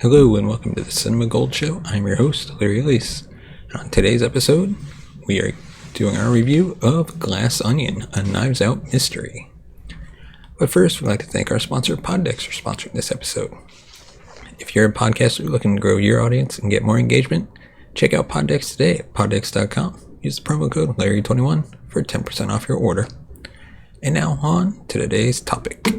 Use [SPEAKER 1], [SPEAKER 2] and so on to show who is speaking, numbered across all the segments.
[SPEAKER 1] Hello and welcome to the Cinema Gold Show. I'm your host, Larry Elise. And on today's episode, we are doing our review of Glass Onion, a Knives Out mystery. But first, we'd like to thank our sponsor, Poddex, for sponsoring this episode. If you're a podcaster looking to grow your audience and get more engagement, check out Poddex today at poddex.com. Use the promo code Larry21 for 10% off your order. And now on to today's topic.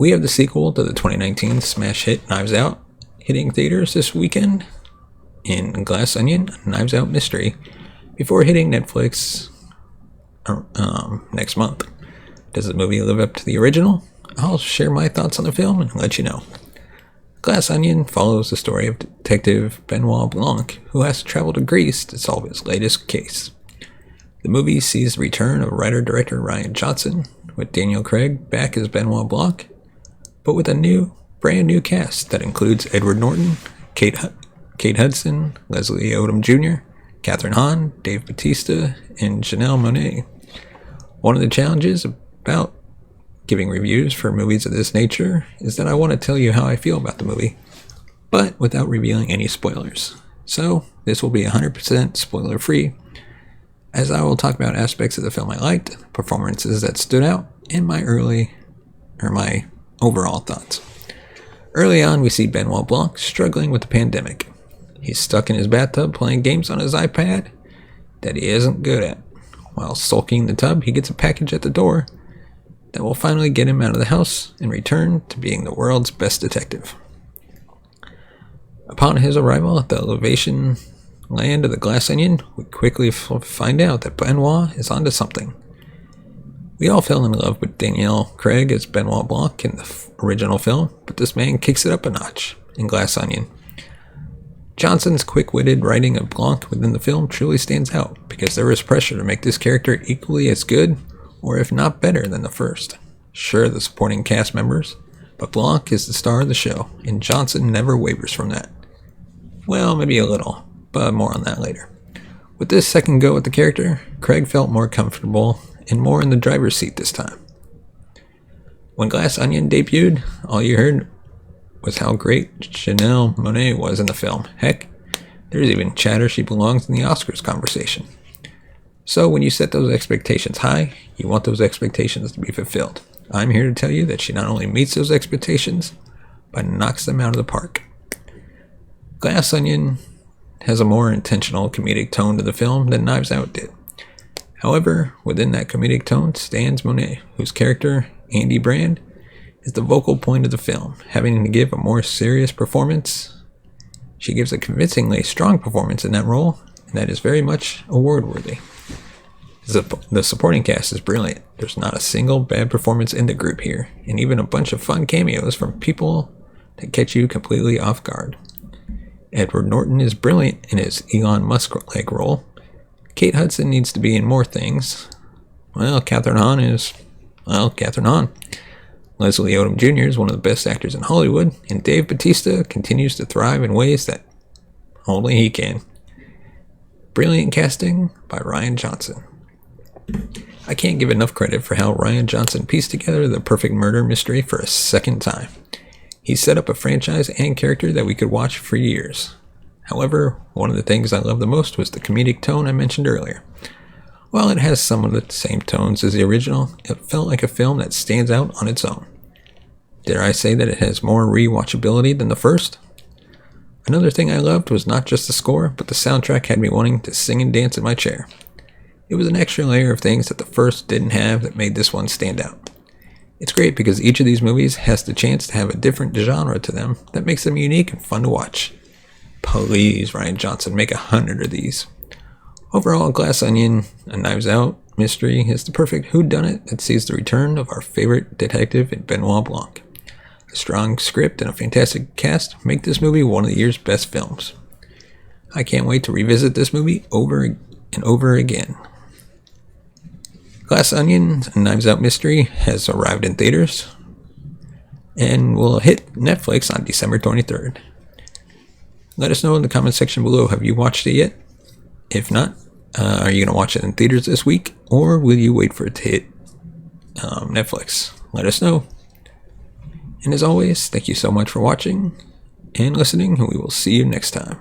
[SPEAKER 1] We have the sequel to the 2019 smash hit Knives Out hitting theaters this weekend in Glass Onion, a Knives Out mystery, before hitting Netflix next month. Does the movie live up to the original? I'll share my thoughts on the film and let you know. Glass Onion follows the story of Detective Benoit Blanc, who has to travel to Greece to solve his latest case. The movie sees the return of writer-director Rian Johnson, with Daniel Craig back as Benoit Blanc, but with a brand new cast that includes Edward Norton, Kate Hudson, Leslie Odom Jr., Catherine Hahn, Dave Bautista, and Janelle Monáe. One of the challenges about giving reviews for movies of this nature is that I want to tell you how I feel about the movie, but without revealing any spoilers. So this will be 100% spoiler-free, as I will talk about aspects of the film I liked, performances that stood out, and my overall thoughts. Early on, we see Benoit Blanc struggling with the pandemic. He's stuck in his bathtub playing games on his iPad that he isn't good at. While sulking in the tub, he gets a package at the door that will finally get him out of the house and return to being the world's best detective. Upon his arrival at the elevation land of the Glass Onion, we quickly find out that Benoit is onto something. We all fell in love with Daniel Craig as Benoit Blanc in the original film, but this man kicks it up a notch in Glass Onion. Johnson's quick-witted writing of Blanc within the film truly stands out, because there was pressure to make this character equally as good, or if not better than the first. Sure, the supporting cast members, but Blanc is the star of the show, and Johnson never wavers from that. Well, maybe a little, but more on that later. With this second go at the character, Craig felt more comfortable and more in the driver's seat this time. When Glass Onion debuted, all you heard was how great Janelle Monáe was in the film. Heck, there's even chatter she belongs in the Oscars conversation. So when you set those expectations high, you want those expectations to be fulfilled. I'm here to tell you that she not only meets those expectations, but knocks them out of the park. Glass Onion has a more intentional comedic tone to the film than Knives Out did. However, within that comedic tone stands Monáe, whose character, Andy Brand, is the vocal point of the film, having to give a more serious performance. She gives a convincingly strong performance in that role, and that is very much award-worthy. The supporting cast is brilliant. There's not a single bad performance in the group here, and even a bunch of fun cameos from people that catch you completely off guard. Edward Norton is brilliant in his Elon Musk-like role. Kate Hudson needs to be in more things. Well, Catherine Hahn is Catherine Hahn. Leslie Odom Jr. is one of the best actors in Hollywood, and Dave Bautista continues to thrive in ways that only he can. Brilliant casting by Rian Johnson. I can't give enough credit for how Rian Johnson pieced together the perfect murder mystery for a second time. He set up a franchise and character that we could watch for years. However, one of the things I loved the most was the comedic tone I mentioned earlier. While it has some of the same tones as the original, it felt like a film that stands out on its own. Dare I say that it has more rewatchability than the first? Another thing I loved was not just the score, but the soundtrack had me wanting to sing and dance in my chair. It was an extra layer of things that the first didn't have that made this one stand out. It's great because each of these movies has the chance to have a different genre to them that makes them unique and fun to watch. Please, Rian Johnson, make 100 of these. Overall, Glass Onion, a Knives Out mystery, is the perfect whodunnit that sees the return of our favorite detective in Benoit Blanc. A strong script and a fantastic cast make this movie one of the year's best films. I can't wait to revisit this movie over and over again. Glass Onion, a Knives Out mystery, has arrived in theaters and will hit Netflix on December 23rd. Let us know in the comment section below, have you watched it yet? If not, are you going to watch it in theaters this week, or will you wait for it to hit Netflix? Let us know. And as always, thank you so much for watching and listening, and we will see you next time.